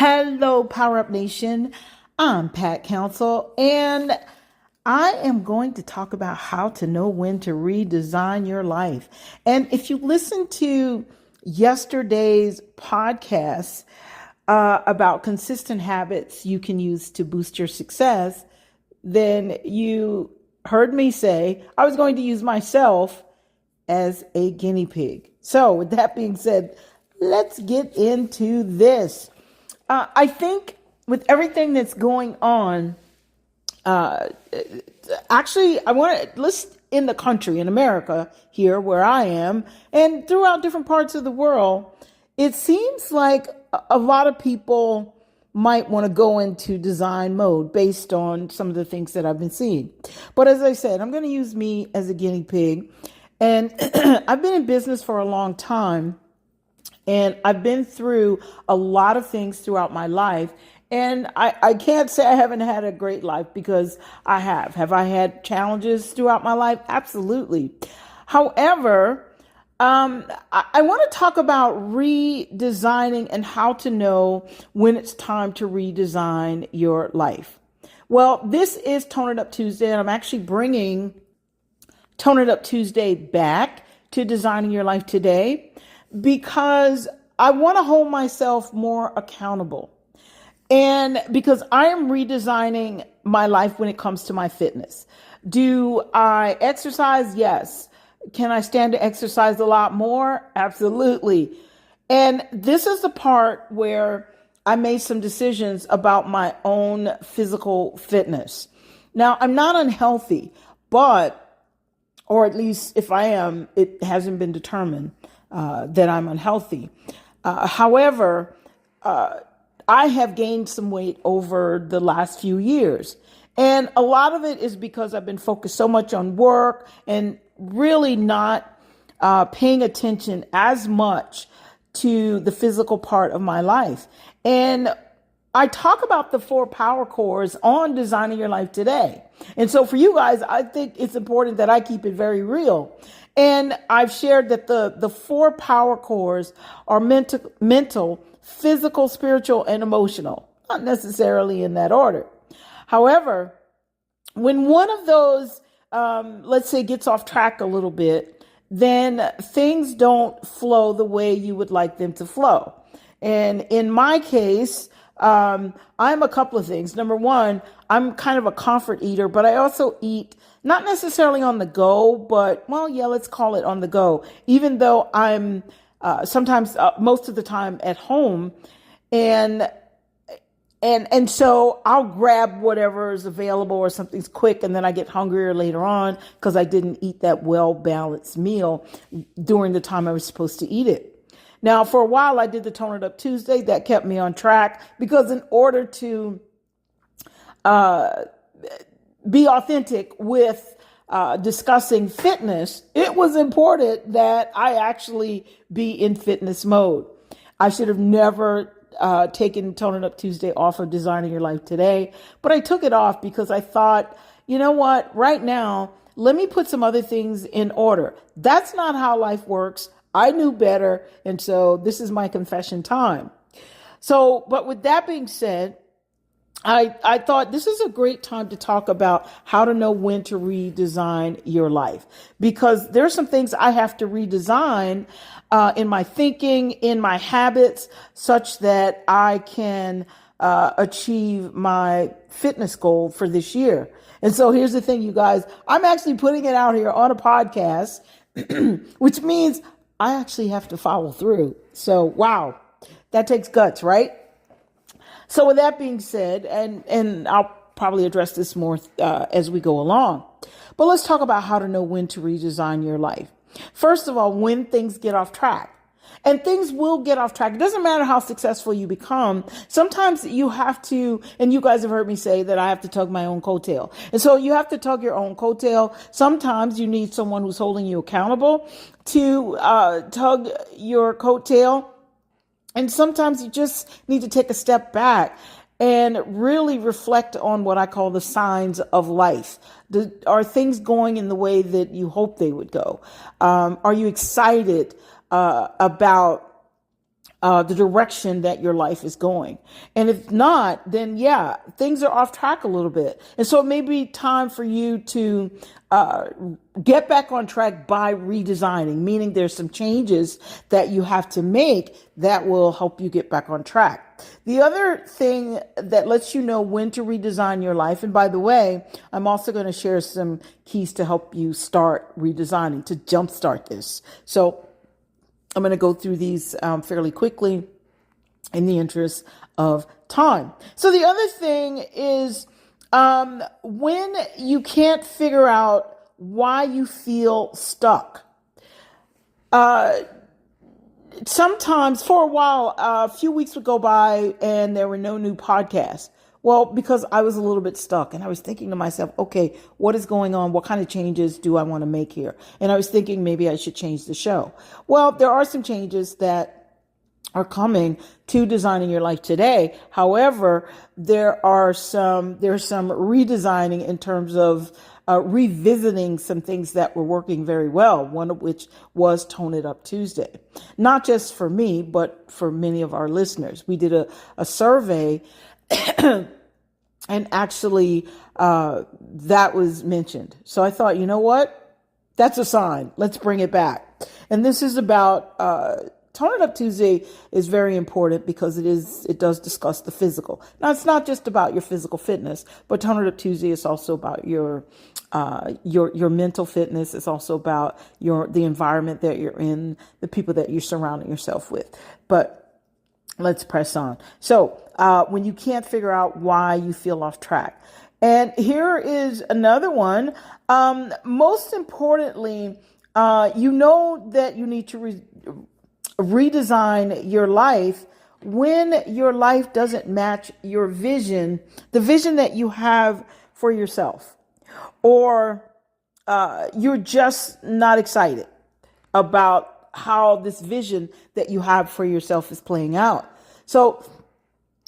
Hello, Power Up Nation. I'm Pat Council, and I am going to talk about how to know when to redesign your life. And if you listen to yesterday's podcast about consistent habits you can use to boost your success, then you heard me say I was going to use myself as a guinea pig. So, with that being said, let's get into this. I think with everything that's going on, actually, I want to list in the country, in America, here where I am, and throughout different parts of the world, it seems like a lot of people might want to go into design mode based on some of the things that I've been seeing. But as I said, I'm going to use me as a guinea pig. And I've been in business for a long time. And I've been through a lot of things throughout my life. And I can't say I haven't had a great life, because I have. Have I had challenges throughout my life? Absolutely. However, I want to talk about redesigning and how to know when it's time to redesign your life. Well, this is Tone It Up Tuesday, and I'm actually bringing Tone It Up Tuesday back to Designing Your Life Today, because I want to hold myself more accountable. And because I am redesigning my life when it comes to my fitness. Do I exercise? Yes. Can I stand to exercise a lot more? Absolutely. And this is the part where I made some decisions about my own physical fitness. Now, I'm not unhealthy, or at least if I am, it hasn't been determined that I'm unhealthy. However, I have gained some weight over the last few years. And a lot of it is because I've been focused so much on work and really not paying attention as much to the physical part of my life. And I talk about the 4 power cores on Designing Your Life Today. And so for you guys, I think it's important that I keep it very real. And I've shared that the 4 power cores are mental, physical, spiritual, and emotional, not necessarily in that order. However, when one of those, let's say, gets off track a little bit, then things don't flow the way you would like them to flow. And in my case, I'm a couple of things. Number one, I'm kind of a comfort eater, but I also eat not necessarily on the go, but, well, yeah, let's call it on the go, even though I'm sometimes, most of the time at home. And so I'll grab whatever is available or something's quick, and then I get hungrier later on because I didn't eat that well-balanced meal during the time I was supposed to eat it. Now, for a while, I did the Tone It Up Tuesday. That kept me on track, because in order to be authentic with discussing fitness, it was important that I actually be in fitness mode. I should have never taken Tone It Up Tuesday off of Designing Your Life Today, but I took it off because I thought, you know what, right now, let me put some other things in order. That's not how life works. I knew better, and so this is my confession time. So, but with that being said, I thought this is a great time to talk about how to know when to redesign your life, because there's some things I have to redesign in my thinking, in my habits, such that I can achieve my fitness goal for this year. And so here's the thing, you guys, I'm actually putting it out here on a podcast, which means I actually have to follow through. So, wow, that takes guts, right? So with that being said, and I'll probably address this more as we go along, but let's talk about how to know when to redesign your life. First of all, when things get off track. And things will get off track. It doesn't matter how successful you become. Sometimes you have to, and you guys have heard me say that I have to tug my own coattail. And so you have to tug your own coattail. Sometimes you need someone who's holding you accountable to tug your coattail. And sometimes you just need to take a step back and really reflect on what I call the signs of life. Are things going in the way that you hope they would go? Are you excited about the direction that your life is going. And if not, then yeah, things are off track a little bit. And so it may be time for you to get back on track by redesigning, meaning there's some changes that you have to make that will help you get back on track. The other thing that lets you know when to redesign your life, and by the way, I'm also going to share some keys to help you start redesigning, to jumpstart this. So I'm going to go through these fairly quickly in the interest of time. So the other thing is when you can't figure out why you feel stuck. Sometimes for a while, a few weeks would go by and there were no new podcasts. Well, because I was a little bit stuck and I was thinking to myself, okay, what is going on? What kind of changes do I want to make here? And I was thinking maybe I should change the show. Well, there are some changes that are coming to designing your life today. However, there's some redesigning in terms of revisiting some things that were working very well, one of which was Tone It Up Tuesday. Not just for me, but for many of our listeners. We did a survey and actually that was mentioned. So I thought, you know what? That's a sign. Let's bring it back. And this is about Tone It Up Tuesday is very important because it does discuss the physical. Now, it's not just about your physical fitness, but Tone It Up Tuesday is also about your mental fitness. It's also about the environment that you're in, the people that you're surrounding yourself with. But let's press on. So when you can't figure out why you feel off track. And here is another one. Most importantly, you know that you need to redesign your life when your life doesn't match your vision, the vision that you have for yourself, or you're just not excited about how this vision that you have for yourself is playing out. So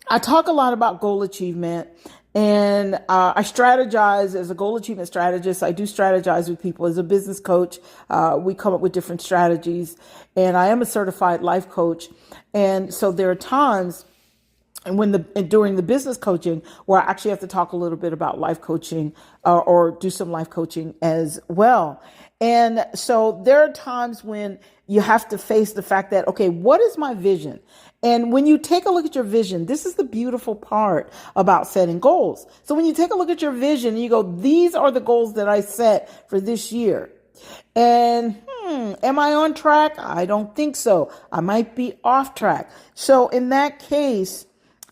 I talk a lot about goal achievement, and I strategize as a goal achievement strategist. I do strategize with people as a business coach. We come up with different strategies, and I am a certified life coach. And so there are times during the business coaching where I actually have to talk a little bit about life coaching or do some life coaching as well. And so there are times when you have to face the fact that, okay, what is my vision? And when you take a look at your vision, this is the beautiful part about setting goals. So when you take a look at your vision and you go, these are the goals that I set for this year. And am I on track? I don't think so. I might be off track. So in that case,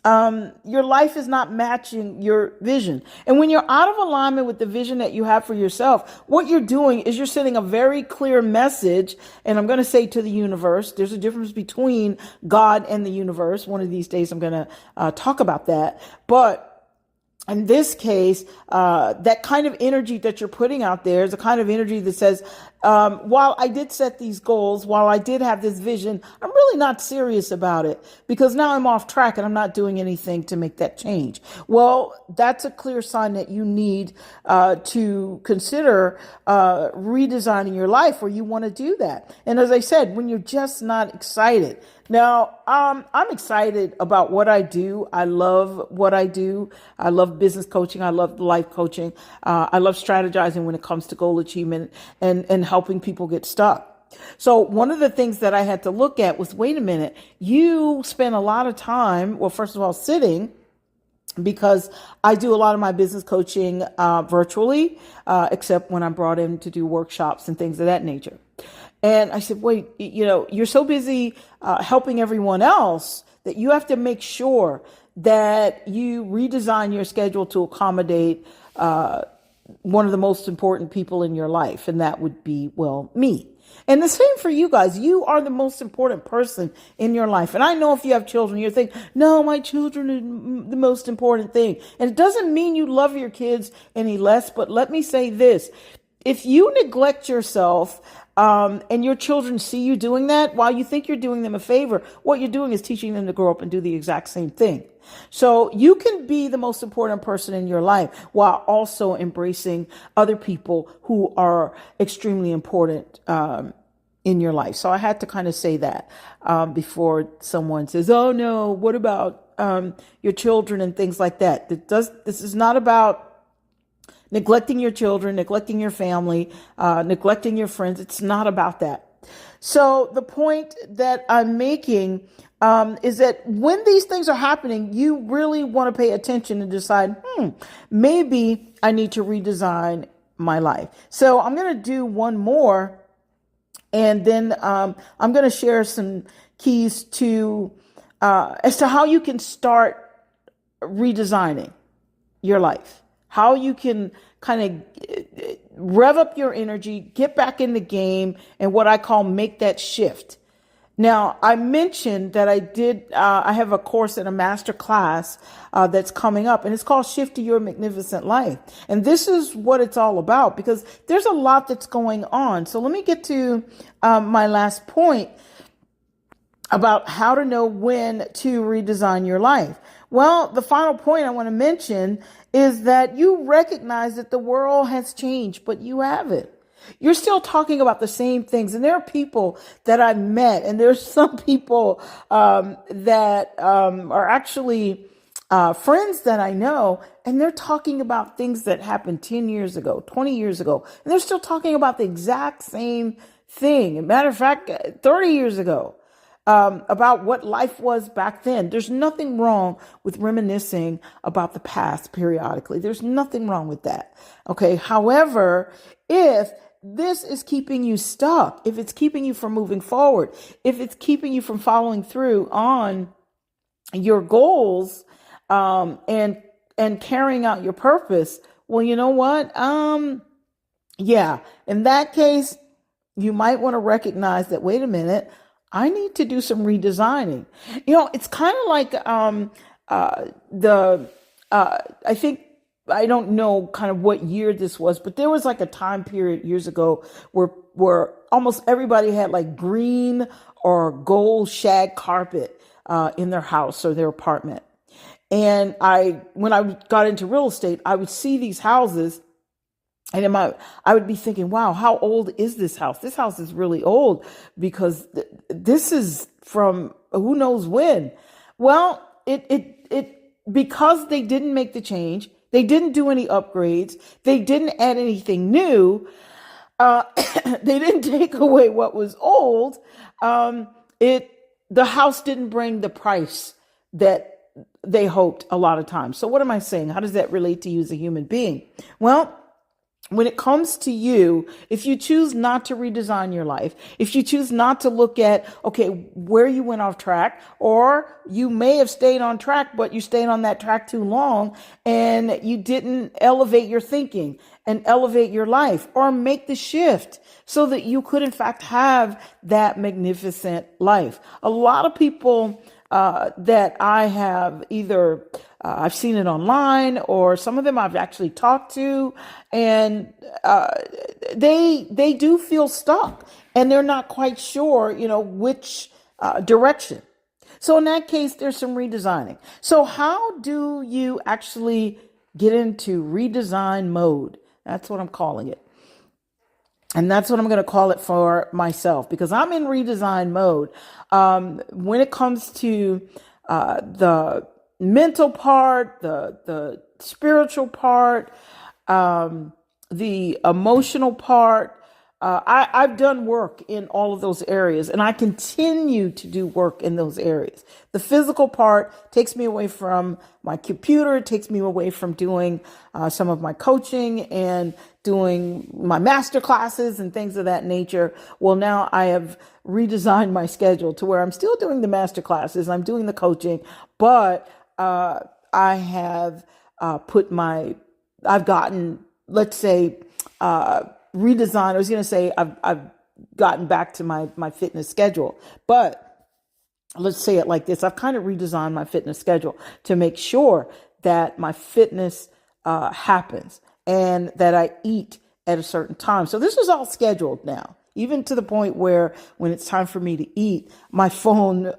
your life is not matching your vision. And when you're out of alignment with the vision that you have for yourself, what you're doing is you're sending a very clear message. And I'm going to say to the universe, there's a difference between God and the universe. One of these days, I'm going to talk about that. But in this case, that kind of energy that you're putting out there is a kind of energy that says, while I did set these goals, while I did have this vision, I'm really not serious about it because now I'm off track and I'm not doing anything to make that change. Well, that's a clear sign that you need to consider redesigning your life, or you want to do that. And as I said, when you're just not excited. Now, I'm excited about what I do. I love what I do. I love business coaching. I love life coaching. I love strategizing when it comes to goal achievement and helping people get stuck. So one of the things that I had to look at was, wait a minute, you spend a lot of time, well, first of all, sitting, because I do a lot of my business coaching virtually, except when I'm brought in to do workshops and things of that nature. And I said, wait, you're so busy helping everyone else that you have to make sure that you redesign your schedule to accommodate one of the most important people in your life. And that would be, well, me. And the same for you guys. You are the most important person in your life. And I know if you have children, you're thinking, no, my children are the most important thing. And it doesn't mean you love your kids any less. But let me say this. If you neglect yourself, and your children see you doing that, while you think you're doing them a favor, what you're doing is teaching them to grow up and do the exact same thing. So you can be the most important person in your life while also embracing other people who are extremely important in your life. So I had to kind of say that before someone says, "Oh no, what about your children and things like that?" This is not about neglecting your children, neglecting your family, neglecting your friends. It's not about that. So the point that I'm making is that when these things are happening, you really want to pay attention and decide, maybe I need to redesign my life. So I'm going to do one more, and then I'm going to share some keys to as to how you can start redesigning your life, how you can kind of rev up your energy, get back in the game, and what I call make that shift. Now, I mentioned that I have a course and a masterclass that's coming up, and it's called Shift to Your Magnificent Life. And this is what it's all about, because there's a lot that's going on. So let me get to my last point about how to know when to redesign your life. Well, the final point I want to mention is that you recognize that the world has changed, but you haven't. You're still talking about the same things. And there are people that I've met, and there's some people that are actually friends that I know, and they're talking about things that happened 10 years ago, 20 years ago, and they're still talking about the exact same thing. As a matter of fact, 30 years ago. About what life was back then. There's nothing wrong with reminiscing about the past periodically. There's nothing wrong with that. Okay. However, if this is keeping you stuck, if it's keeping you from moving forward, if it's keeping you from following through on your goals, and carrying out your purpose, well, you know what? Yeah, in that case, you might want to recognize that, wait a minute, I need to do some redesigning. It's kind of like I think, I don't know kind of what year this was, but there was like a time period years ago where almost everybody had like green or gold shag carpet in their house or their apartment. And when I got into real estate, I would see these houses. And I would be thinking, wow, how old is this house? This house is really old, because this is from who knows when. Well, because they didn't make the change, they didn't do any upgrades, they didn't add anything new, they didn't take away what was old. The house didn't bring the price that they hoped a lot of times. So what am I saying? How does that relate to you as a human being? Well, when it comes to you, if you choose not to redesign your life, if you choose not to look at, okay, where you went off track, or you may have stayed on track, but you stayed on that track too long and you didn't elevate your thinking and elevate your life, or make the shift so that you could in fact have that magnificent life. A lot of people that I have either I've seen it online, or some of them I've actually talked to, and they do feel stuck, and they're not quite sure, which direction. So in that case, there's some redesigning. So how do you actually get into redesign mode? That's what I'm calling it. And that's what I'm going to call it for myself, because I'm in redesign mode. When it comes to the mental part, the spiritual part, the emotional part, I've done work in all of those areas, and I continue to do work in those areas. The physical part takes me away from my computer. It takes me away from doing some of my coaching and doing my master classes and things of that nature. Well, now I have redesigned my schedule to where I'm still doing the master classes, I'm doing the coaching, but I have I've gotten, let's say, redesign. I was going to say I've gotten back to my fitness schedule, but let's say it like this. I've kind of redesigned my fitness schedule to make sure that my fitness happens and that I eat at a certain time. So this is all scheduled now, even to the point where when it's time for me to eat, my phone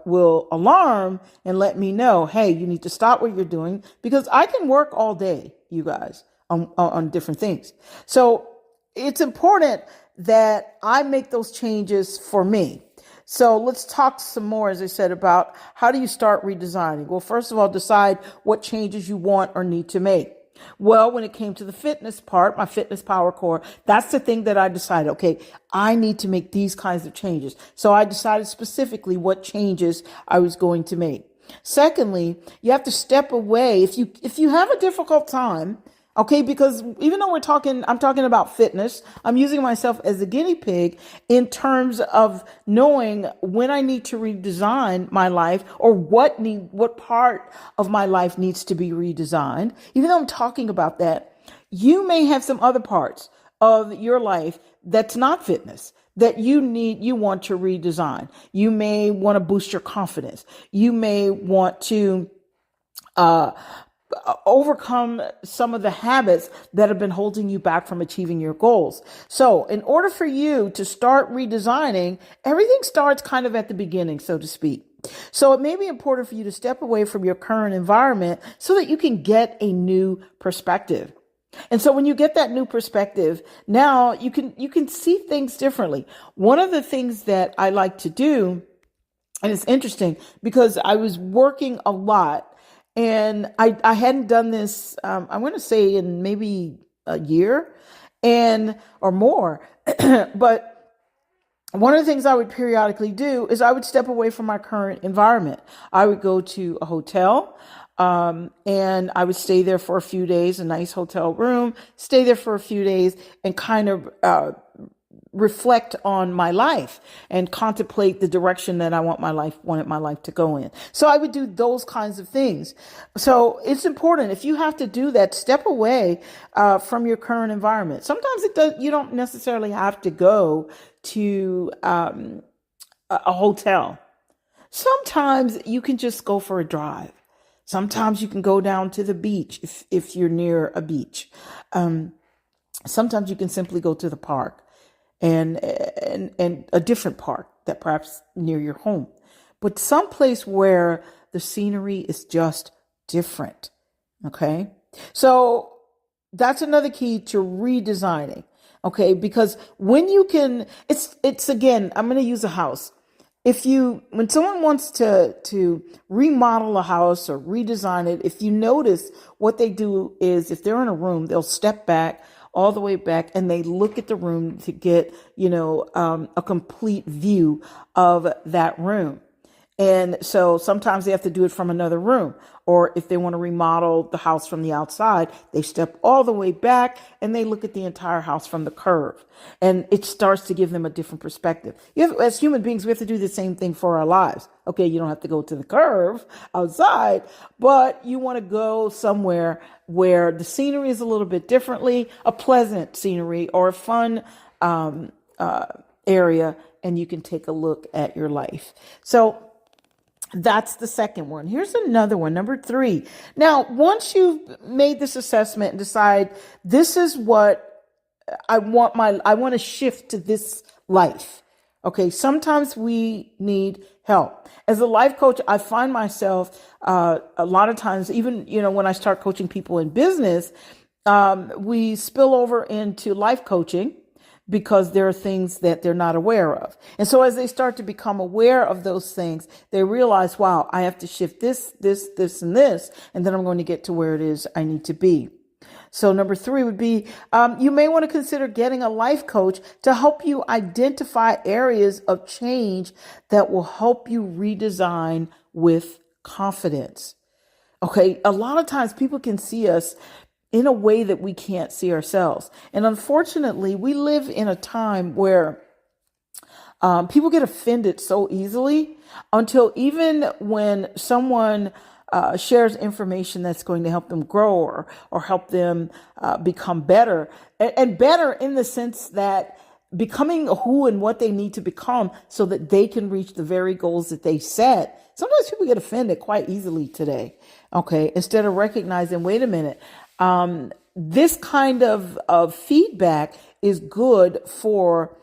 will alarm and let me know, hey, you need to stop what you're doing, because I can work all day, you guys, on different things. So it's important that I make those changes for me. So let's talk some more, as I said, about how do you start redesigning? Well, first of all, decide what changes you want or need to make. Well, when it came to the fitness part, my fitness power core, that's the thing that I decided, okay, I need to make these kinds of changes. So I decided specifically what changes I was going to make. Secondly, you have to step away. If you have a difficult time, okay, because even though I'm talking about fitness, I'm using myself as a guinea pig in terms of knowing when I need to redesign my life or what part of my life needs to be redesigned. Even though I'm talking about that, you may have some other parts of your life that's not fitness that you want to redesign. You may want to boost your confidence. You may want to, overcome some of the habits that have been holding you back from achieving your goals. So in order for you to start redesigning, everything starts kind of at the beginning, so to speak. So it may be important for you to step away from your current environment so that you can get a new perspective. And so when you get that new perspective, now you can see things differently. One of the things that I like to do, and it's interesting because I was working a lot and I hadn't done this, I want to say in maybe a year or more. But one of the things I would periodically do is I would step away from my current environment. I would go to a hotel, and I would stay there for a few days, a nice hotel room, stay there for a few days and kind of, reflect on my life and contemplate the direction that I wanted my life to go in. So I would do those kinds of things. So it's important, if you have to do that, step away from your current environment. Sometimes you don't necessarily have to go to a hotel. Sometimes you can just go for a drive. Sometimes you can go down to the beach if you're near a beach. Sometimes you can simply go to the park. And a different park that perhaps near your home, but someplace where the scenery is just different. Okay. So that's another key to redesigning. Okay. Because when you can, it's again, I'm going to use a house. When someone wants to remodel a house or redesign it, if you notice what they do is if they're in a room, they'll step back all the way back and they look at the room to get, a complete view of that room. And so sometimes they have to do it from another room, or if they want to remodel the house from the outside, they step all the way back and they look at the entire house from the curve, and it starts to give them a different perspective. As human beings, we have to do the same thing for our lives. Okay, you don't have to go to the curve outside, but you want to go somewhere where the scenery is a little bit differently, a pleasant scenery or a fun area, and you can take a look at your life. So that's the second one. Here's another one, number 3. Now, once you've made this assessment and decide this is what I want to shift to this life. Okay. Sometimes we need help. As a life coach, I find myself, a lot of times, even, when I start coaching people in business, we spill over into life coaching, because there are things that they're not aware of. And so as they start to become aware of those things, they realize, wow, I have to shift this, and this, and then I'm going to get to where it is I need to be. So number 3 would be, you may want to consider getting a life coach to help you identify areas of change that will help you redesign with confidence. Okay. A lot of times people can see us in a way that we can't see ourselves. And unfortunately, we live in a time where people get offended so easily, until even when someone shares information that's going to help them grow or help them become better, and better in the sense that becoming who and what they need to become so that they can reach the very goals that they set. Sometimes people get offended quite easily today. Okay. Instead of recognizing, wait a minute, this kind of feedback is good for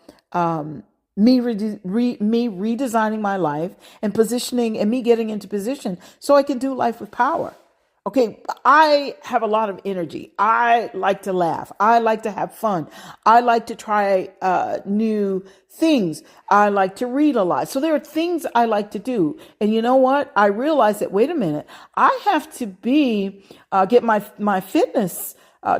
me redesigning my life and positioning, and me getting into position so I can do life with power. Okay, I have a lot of energy. I like to laugh. I like to have fun. I like to try new things. I like to read a lot. So there are things I like to do. And you know what? I realized that, wait a minute, I have to get my fitness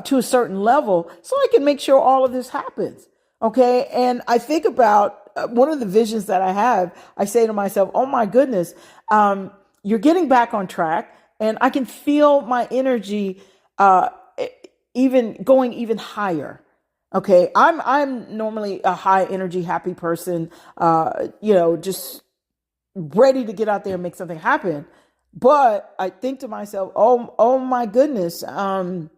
to a certain level so I can make sure all of this happens. Okay. And I think about one of the visions that I have. I say to myself, oh my goodness, you're getting back on track. And I can feel my energy even going even higher. Okay, I'm normally a high energy, happy person. Just ready to get out there and make something happen. But I think to myself, oh my goodness, now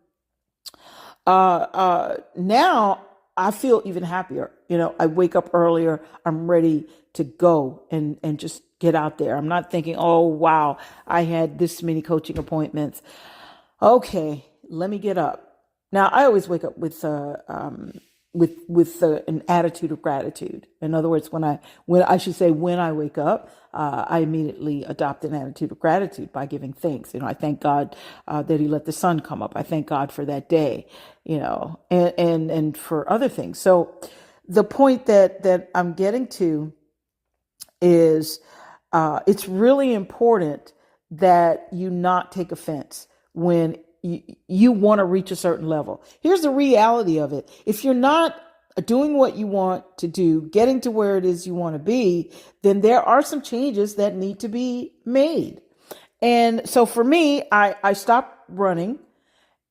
I feel even happier. I wake up earlier. I'm ready to go and just get out there. I'm not thinking, oh, wow, I had this many coaching appointments. Okay, let me get up. Now, I always wake up with an attitude of gratitude. In other words, when I wake up, I immediately adopt an attitude of gratitude by giving thanks. I thank God that He let the sun come up. I thank God for that day, and for other things. So the point that I'm getting to is it's really important that you not take offense when you want to reach a certain level. Here's the reality of it. If you're not doing what you want to do, getting to where it is you want to be, then there are some changes that need to be made. And so for me, I stopped running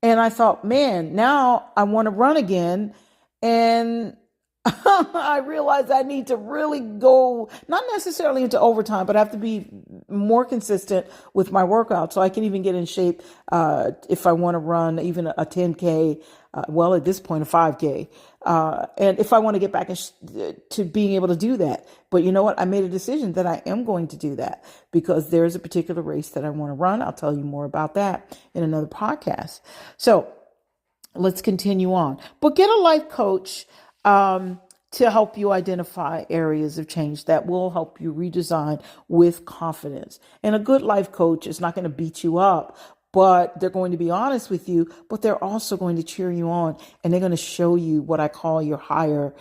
and I thought, man, now I want to run again. And I realized I need to really go, not necessarily into overtime, but I have to be more consistent with my workout so I can even get in shape if I want to run even a 10K, at this point, a 5K. And if I want to get back to being able to do that. But you know what? I made a decision that I am going to do that because there's a particular race that I want to run. I'll tell you more about that in another podcast. So let's continue on. But get a life coach to help you identify areas of change that will help you redesign with confidence. And a good life coach is not going to beat you up, but they're going to be honest with you, but they're also going to cheer you on, and they're going to show you what I call your higher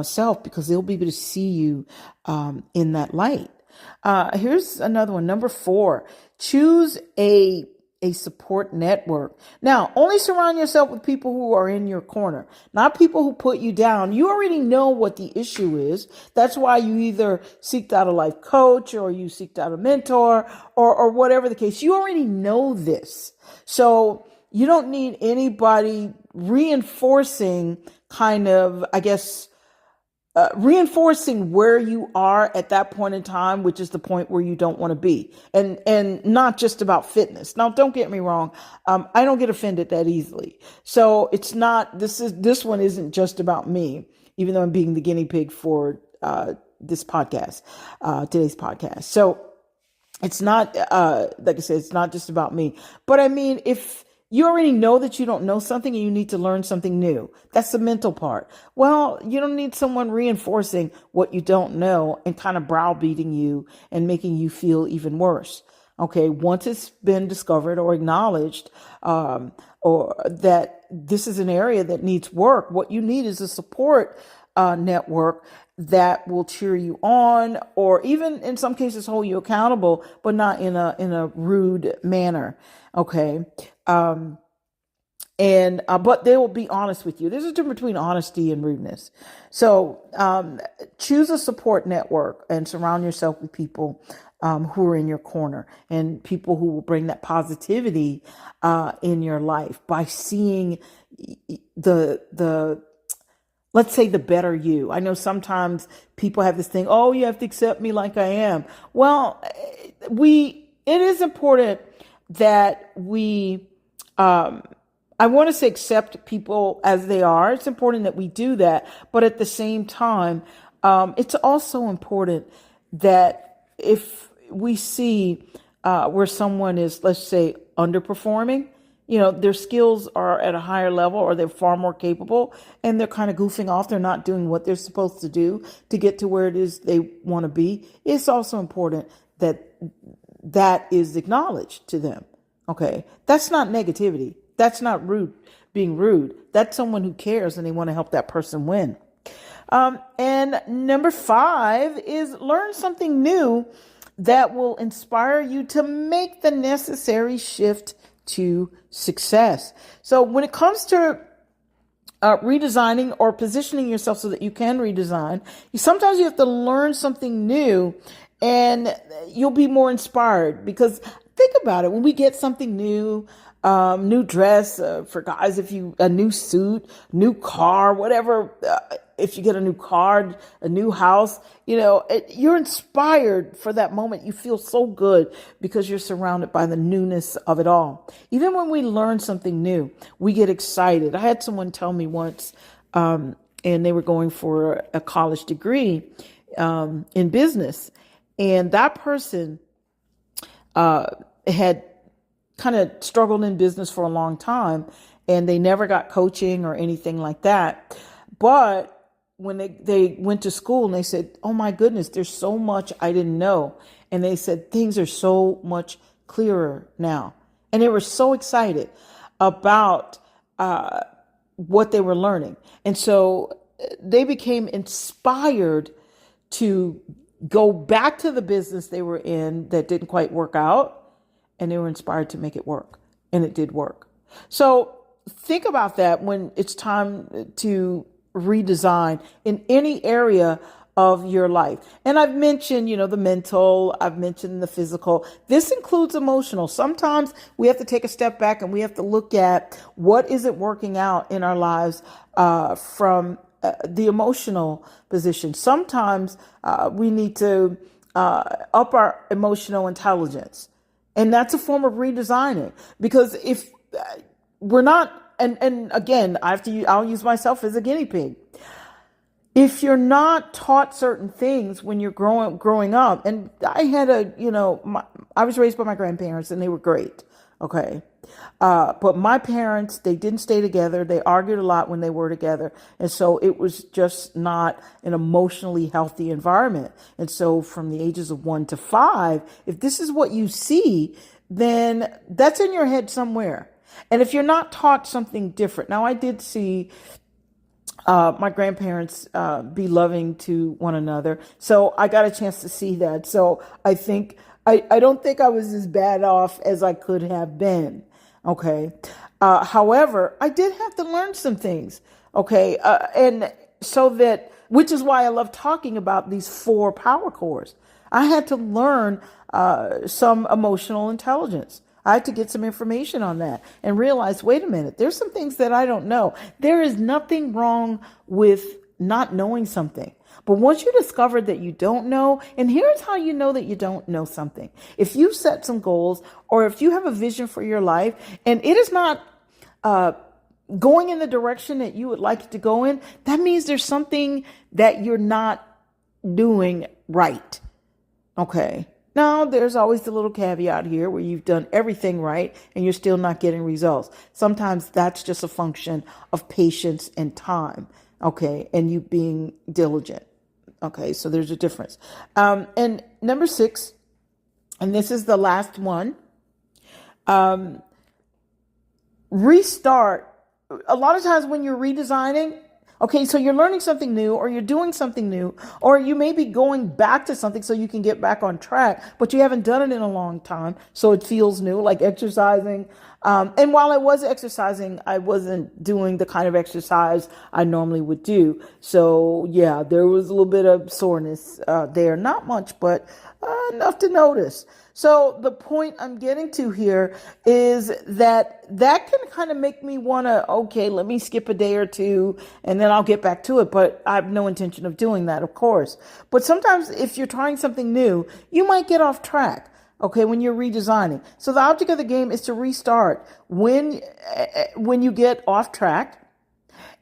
self, because they'll be able to see you in that light. Here's another one. Number 4, choose a support network. Now, only surround yourself with people who are in your corner, not people who put you down. You already know what the issue is. That's why you either seeked out a life coach or you seeked out a mentor or whatever the case. You already know this. So you don't need anybody reinforcing reinforcing where you are at that point in time, which is the point where you don't want to be. And not just about fitness. Now, don't get me wrong. I don't get offended that easily. So this one isn't just about me, even though I'm being the guinea pig for, this podcast, today's podcast. So it's not, like I said, it's not just about me, but I mean, if you already know that you don't know something and you need to learn something new, that's the mental part. Well, you don't need someone reinforcing what you don't know and kind of browbeating you and making you feel even worse. Okay. Once it's been discovered or acknowledged, or that this is an area that needs work, what you need is a support network that will cheer you on, or even in some cases hold you accountable, but not in a rude manner. Okay. But they will be honest with you. There's a difference between honesty and rudeness. So, choose a support network and surround yourself with people, who are in your corner and people who will bring that positivity, in your life by seeing let's say the better you. I know sometimes people have this thing, oh, you have to accept me like I am. Well, it is important that I want to say accept people as they are. It's important that we do that. But at the same time, it's also important that if we see where someone is, let's say, underperforming, their skills are at a higher level or they're far more capable and they're kind of goofing off. They're not doing what they're supposed to do to get to where it is they want to be. It's also important that is acknowledged to them. Okay. That's not negativity. That's not rude, being rude. That's someone who cares and they want to help that person win. And number 5 is learn something new that will inspire you to make the necessary shift to success. So when it comes to redesigning or positioning yourself so that you can redesign, sometimes you have to learn something new and you'll be more inspired, because think about it. When we get something new, new dress, for guys, a new suit, new car, whatever, if you get a new car, a new house, you're inspired for that moment. You feel so good because you're surrounded by the newness of it all. Even when we learn something new, we get excited. I had someone tell me once, and they were going for a college degree in business. And that person had kind of struggled in business for a long time, and they never got coaching or anything like that. But when they went to school and they said, oh my goodness, there's so much I didn't know. And they said, things are so much clearer now. And they were so excited about what they were learning. And so they became inspired to go back to the business they were in that didn't quite work out. And they were inspired to make it work. And it did work. So think about that when it's time to redesign in any area of your life. And I've mentioned, the mental, I've mentioned the physical. This includes emotional. Sometimes we have to take a step back and we have to look at what isn't working out in our lives from the emotional position. Sometimes we need to up our emotional intelligence. And that's a form of redesigning, because if we're not, and again, I'll use myself as a guinea pig. If you're not taught certain things when you're growing up, and I had I was raised by my grandparents and they were great. Okay. But my parents, they didn't stay together. They argued a lot when they were together. And so it was just not an emotionally healthy environment. And so from the ages of 1 to 5, if this is what you see, then that's in your head somewhere. And if you're not taught something different. Now, I did see my grandparents be loving to one another. So I got a chance to see that. So I think I don't think I was as bad off as I could have been. Okay. However, I did have to learn some things. Okay. And so which is why I love talking about these 4 power cores. I had to learn some emotional intelligence. I had to get some information on that and realize, wait a minute, there's some things that I don't know. There is nothing wrong with not knowing something. But once you discover that you don't know, and here's how you know that you don't know something. If you set some goals, or if you have a vision for your life and it is not going in the direction that you would like it to go in, that means there's something that you're not doing right. Okay. Now, there's always the little caveat here where you've done everything right and you're still not getting results. Sometimes that's just a function of patience and time. Okay. And you being diligent. Okay. So there's a difference. And number 6, and this is the last one, restart. A lot of times when you're redesigning, okay, so you're learning something new, or you're doing something new, or you may be going back to something so you can get back on track, but you haven't done it in a long time. So it feels new, like exercising. And while I was exercising, I wasn't doing the kind of exercise I normally would do. So yeah, there was a little bit of soreness there. Not much, but enough to notice. So the point I'm getting to here is that can kind of make me want to, okay, let me skip a day or two and then I'll get back to it. But I have no intention of doing that, of course. But sometimes if you're trying something new, you might get off track. Okay, when you're redesigning. So the object of the game is to restart when you get off track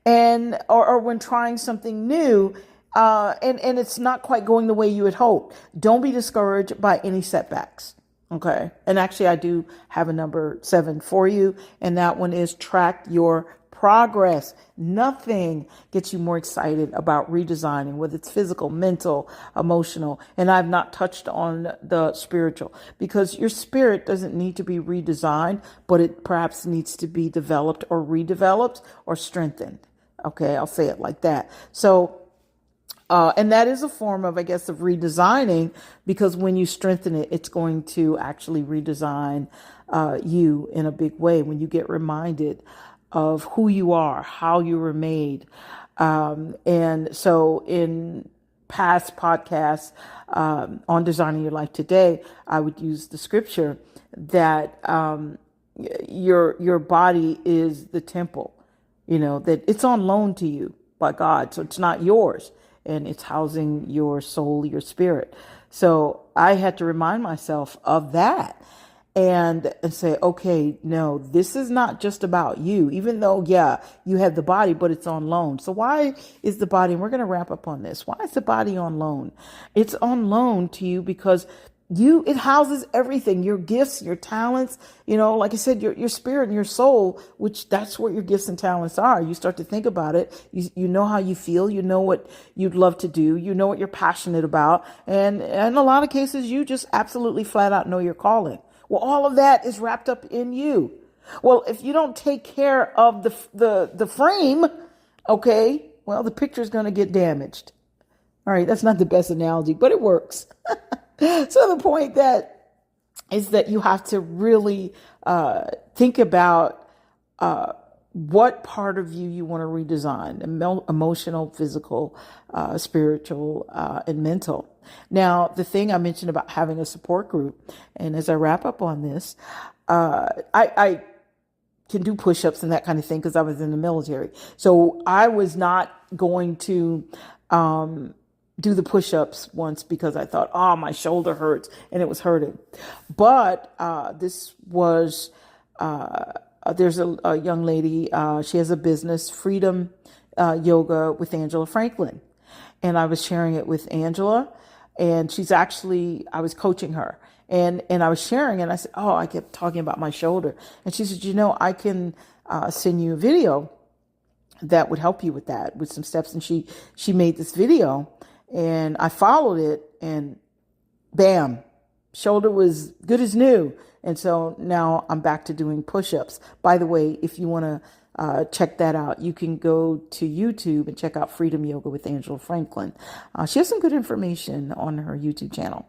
and or when trying something new. And it's not quite going the way you had hoped. Don't be discouraged by any setbacks. Okay. And actually, I do have a number 7 for you. And that one is track your progress. Nothing gets you more excited about redesigning, whether it's physical, mental, emotional. And I've not touched on the spiritual, because your spirit doesn't need to be redesigned, but it perhaps needs to be developed or redeveloped or strengthened. Okay. I'll say it like that. So, and that is a form of, I guess, of redesigning, because when you strengthen it, it's going to actually redesign you in a big way when you get reminded of who you are, how you were made. And so in past podcasts on designing your life today, I would use the scripture that your body is the temple, that it's on loan to you by God. So it's not yours, and it's housing your soul, your spirit. So I had to remind myself of that and say, okay, no, this is not just about you, even though, yeah, you have the body, but it's on loan. So why is the body, and we're going to wrap up on this, why is the body on loan? It's on loan to you because it houses everything, your gifts, your talents, like I said, your spirit and your soul, which that's what your gifts and talents are. You start to think about it. You know how you feel, you know what you'd love to do, you know what you're passionate about. And in a lot of cases, you just absolutely flat out know your calling. Well, all of that is wrapped up in you. Well, if you don't take care of the frame, okay, well, the picture is going to get damaged. All right. That's not the best analogy, but it works. So the point is that you have to really think about what part of you want to redesign: emotional, physical, spiritual, and mental. Now, the thing I mentioned about having a support group, and as I wrap up on this, I can do push-ups and that kind of thing because I was in the military. So I was not going to do the push-ups once because I thought, oh, my shoulder hurts, and it was hurting. But this was, there's a young lady, she has a business, Freedom Yoga with Angela Franklin. And I was sharing it with Angela, and I was coaching her. And I was sharing, and I said, oh, I kept talking about my shoulder. And she said, I can send you a video that would help you with that, with some steps. And she made this video, and I followed it, and bam, shoulder was good as new. And so now I'm back to doing push-ups. By the way, if you want to check that out, you can go to YouTube and check out Freedom Yoga with Angela Franklin. She has some good information on her YouTube channel.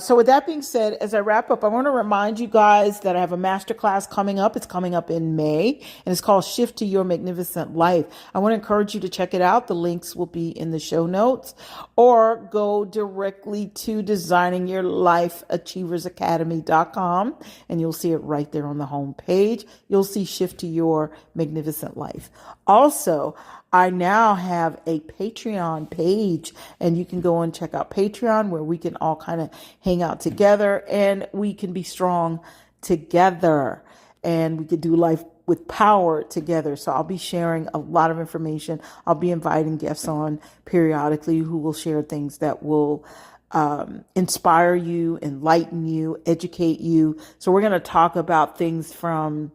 So with that being said, as I wrap up, I want to remind you guys that I have a masterclass coming up. It's coming up in May, and it's called Shift to Your Magnificent Life. I want to encourage you to check it out. The links will be in the show notes, or go directly to designingyourlifeachieversacademy.com, and you'll see it right there on the home page. You'll see Shift to Your Magnificent Life. Also, I now have a Patreon page, and you can go and check out Patreon, where we can all kind of hang out together and we can be strong together, and we can do life with power together. So I'll be sharing a lot of information. I'll be inviting guests on periodically who will share things that will inspire you, enlighten you, educate you. So we're going to talk about things from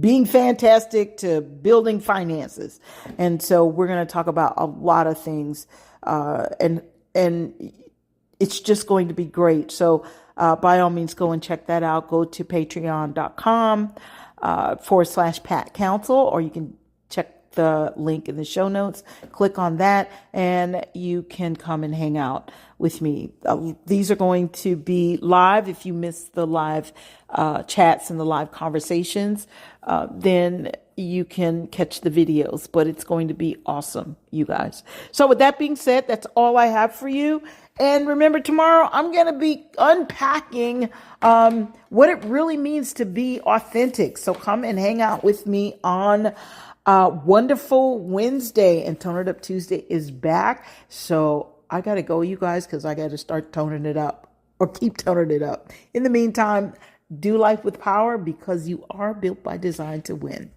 being fantastic to building finances. And so we're going to talk about a lot of things, and it's just going to be great. So by all means, go and check that out. Go to patreon.com /Pat Counsel, or you can check the link in the show notes. Click on that, and you can come and hang out with me. These are going to be live. If you missed the live chats and the live conversations, then you can catch the videos, but it's going to be awesome, you guys. So with that being said, that's all I have for you. And remember, tomorrow I'm going to be unpacking what it really means to be authentic. So come and hang out with me on Wonderful Wednesday, and Tone It Up Tuesday is back. So I got to go, you guys, because I got to start toning it up, or keep toning it up. In the meantime, do life with power, because you are built by design to win.